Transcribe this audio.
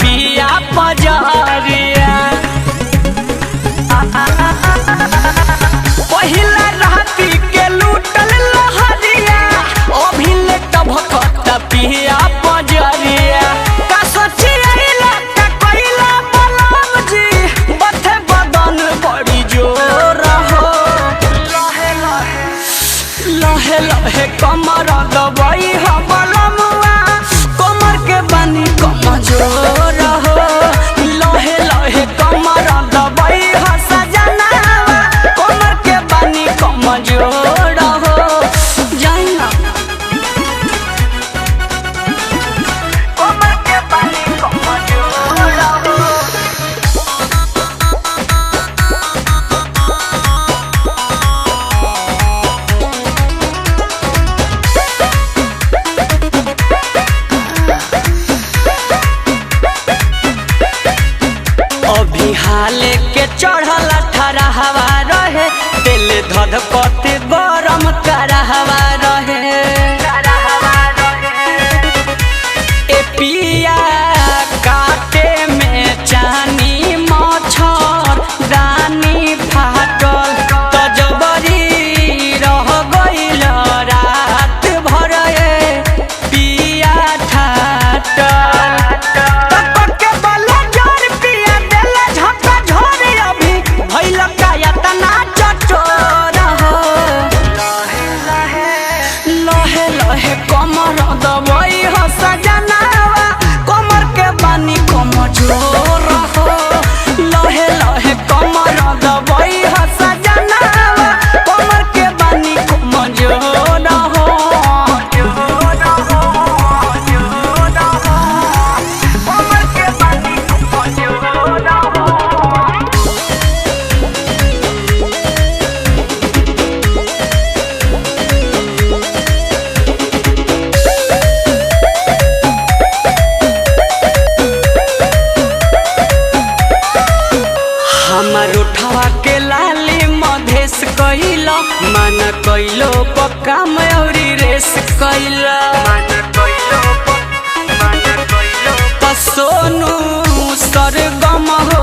पिया पजरिया पहिला राती के लूटल लहरिया अभिले टभकत पिया पजरिया का सोचिला का कइला बलम जी बथे बदन बड़ी जोर हो लहे लहे कमर दबाई हो बलमुआ कमर के बानी कमजोर हो लहे लहे कमर दबाई हो सजनावा कमर के बानी कमजोर हो जाइना कमर के बानी कमजोर हो अभी हाले के चढ़ल ठरा हवा रहे दिल धधकत गरम करा हवा रहे ए पिया काटे में चानी मच्छर दानी फाटल तजबरी रह गइल रात भर पिया ठाटल कमर दबाई हो सजनावा कमर के बानी कमजोर हो लहे लहे कमर दबाई हो सजनावा कमर के बानी कमजोर हो कमर के बानी कमजोर हो हमर उठवा के लाली मधेस कइला मन कइलो पक्का मयूरी रेस कइला सोनू सरगम हो